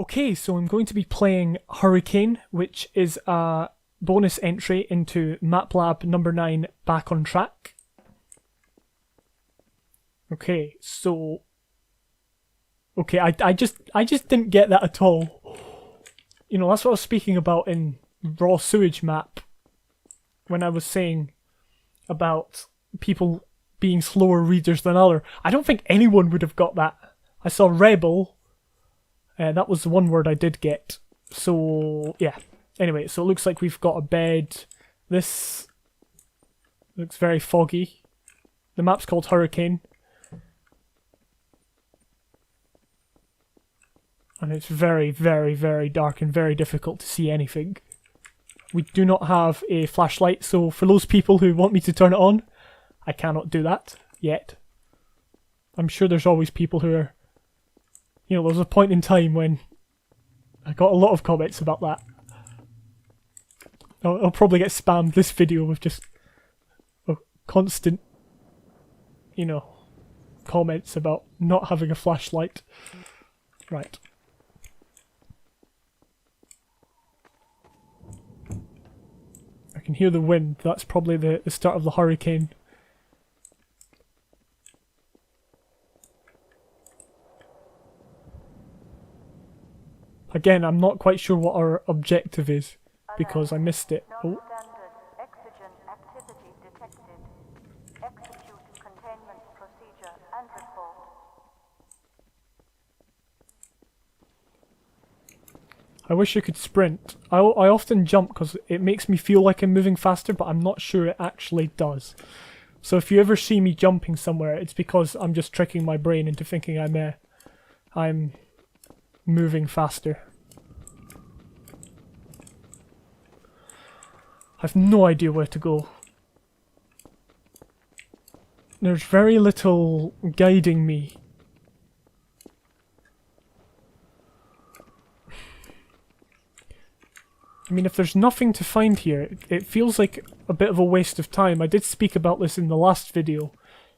Okay, so I'm going to be playing Hurricane, which is a bonus entry into MapLab number 9 Back on Track. Okay, so... Okay, I just didn't get that at all. You know, that's what I was speaking about in Raw Sewage Map, when I was saying about people being slower readers than other. I don't think anyone would have got that. I saw Rebel. That was the one word I did get. So, yeah. Anyway, so it looks like we've got a bed. This looks very foggy. The map's called Hurricane. And it's very, very, very dark and very difficult to see anything. We do not have a flashlight, so for those people who want me to turn it on, I cannot do that yet. I'm sure there's always people who are... You know, there was a point in time when I got a lot of comments about that. I'll probably get spammed this video with just constant, you know, comments about not having a flashlight. Right. I can hear the wind. That's probably the start of the hurricane. Again, I'm not quite sure what our objective is, because I missed it. Oh. Exigent activity detected. Execute containment procedure and report. I wish I could sprint. I often jump because it makes me feel like I'm moving faster, but I'm not sure it actually does. So if you ever see me jumping somewhere, it's because I'm just tricking my brain into thinking I'm moving faster. I've no idea where to go. There's very little guiding me. I mean, if there's nothing to find here, it feels like a bit of a waste of time. I did speak about this in the last video,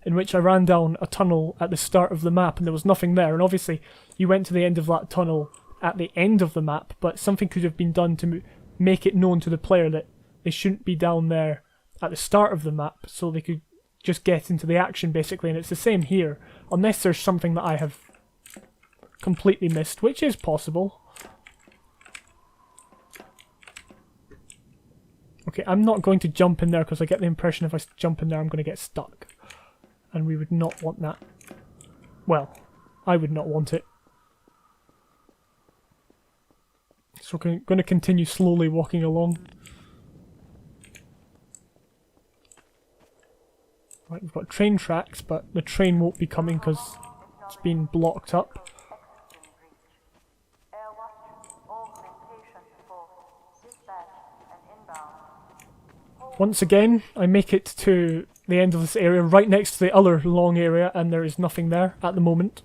in which I ran down a tunnel at the start of the map and there was nothing there, and obviously you went to the end of that tunnel at the end of the map, but something could have been done to make it known to the player that they shouldn't be down there at the start of the map, so they could just get into the action basically, and it's the same here, unless there's something that I have completely missed, which is possible. Okay, I'm not going to jump in there because I get the impression if I jump in there I'm going to get stuck. And we would not want that. Well, I would not want it. So we're going to continue slowly walking along. Right, we've got train tracks, but the train won't be coming because it's been blocked up. Once again, I make it to the end of this area, right next to the other long area, and there is nothing there at the moment.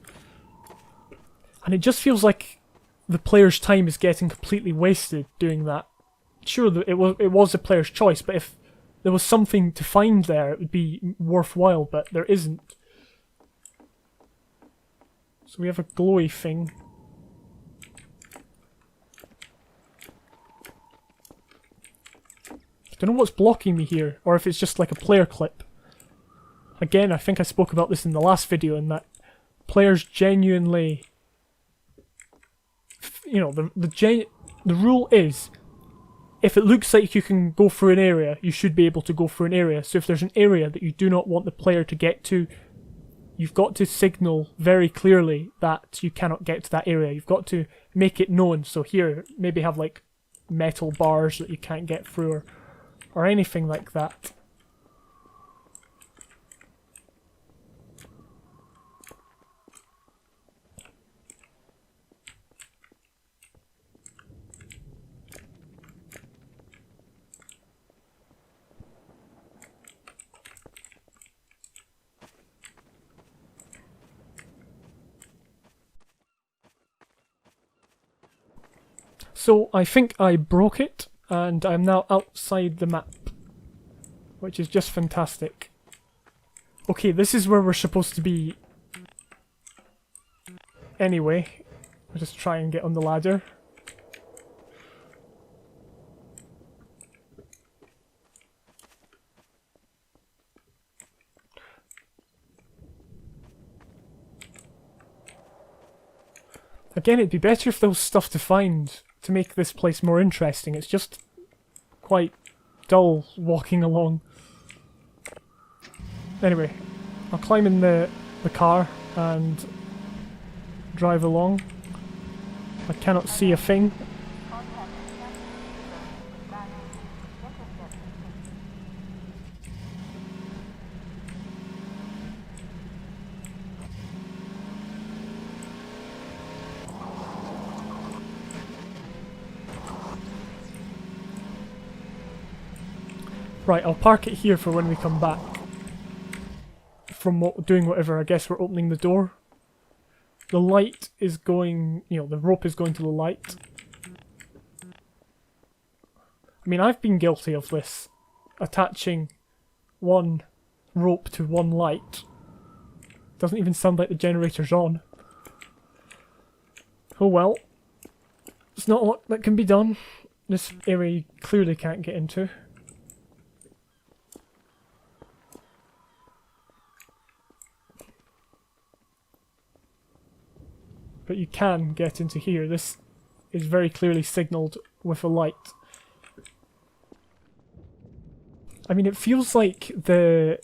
And it just feels like the player's time is getting completely wasted doing that. Sure, it was the player's choice, but if there was something to find there, it would be worthwhile, but there isn't. So we have a glowy thing. I don't know what's blocking me here, or if it's just like a player clip. Again, I think I spoke about this in the last video, in that players genuinely... You know, the rule is, if it looks like you can go through an area, you should be able to go through an area. So if there's an area that you do not want the player to get to, you've got to signal very clearly that you cannot get to that area. You've got to make it known. So here, maybe have like metal bars that you can't get through, or anything like that. So I think I broke it, and I'm now outside the map, which is just fantastic. Okay, this is where we're supposed to be anyway. I'll just try and get on the ladder. Again, it'd be better if there was stuff to find to make this place more interesting. It's just quite dull walking along. Anyway, I'll climb in the car and drive along. I cannot see a thing. Right, I'll park it here for when we come back. From doing whatever, I guess we're opening the door. The light is going, the rope is going to the light. I mean, I've been guilty of this. Attaching one rope to one light. Doesn't even sound like the generator's on. Oh well. There's not a lot that can be done. This area you clearly can't get into. But you can get into here. This is very clearly signalled with a light. I mean, it feels like the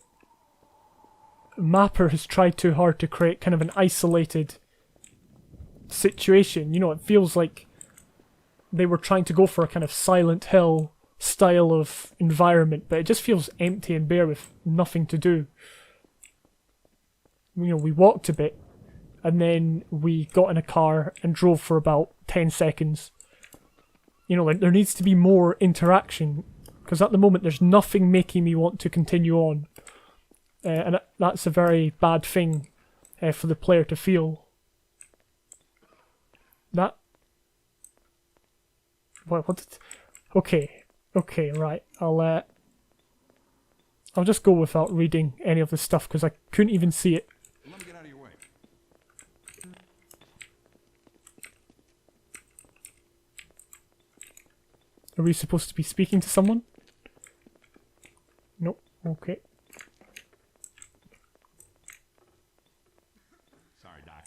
mapper has tried too hard to create kind of an isolated situation. It feels like they were trying to go for a kind of Silent Hill style of environment, but it just feels empty and bare with nothing to do. We walked a bit, and then we got in a car and drove for about 10 seconds. There needs to be more interaction, because at the moment there's nothing making me want to continue on. And that's a very bad thing for the player to feel. That... Okay, right. I'll just go without reading any of the stuff, because I couldn't even see it. Let me get out of your way. Are we supposed to be speaking to someone? Nope. Okay. Sorry, Doc.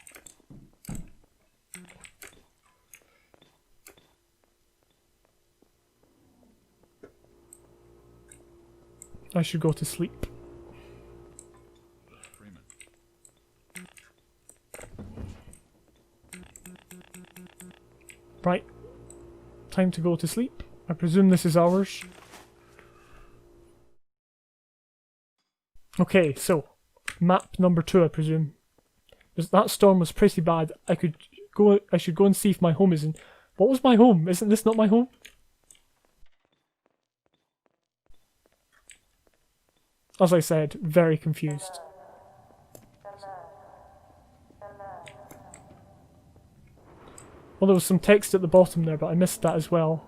I should go to sleep. Freeman. Right. Time to go to sleep. I presume this is ours. Okay, so map number 2, I presume. That storm was pretty bad. I should go and see if my home is in. What was my home? Isn't this not my home? As I said, very confused. Well, there was some text at the bottom there, but I missed that as well.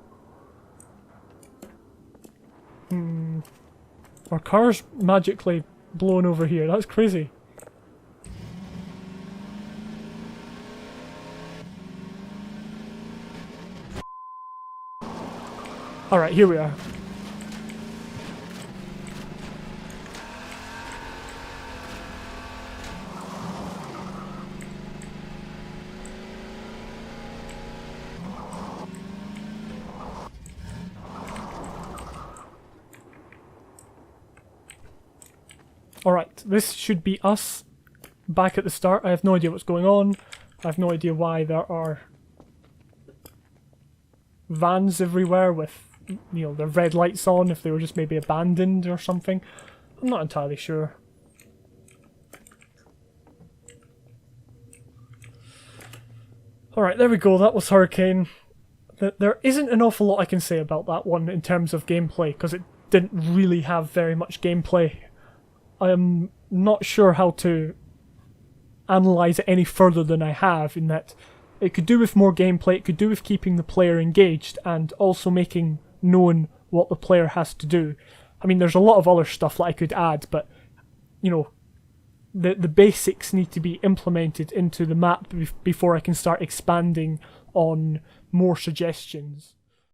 Our car's magically blown over here. That's crazy. Alright, here we are. Alright, this should be us back at the start. I have no idea what's going on. I have no idea why there are vans everywhere with, their red lights on, if they were just maybe abandoned or something. I'm not entirely sure. Alright, there we go. That was Hurricane. There isn't an awful lot I can say about that one in terms of gameplay, because it didn't really have very much gameplay. I am not sure how to analyse it any further than I have, in that it could do with more gameplay, it could do with keeping the player engaged, and also making known what the player has to do. I mean, there's a lot of other stuff that I could add, but, the basics need to be implemented into the map before I can start expanding on more suggestions.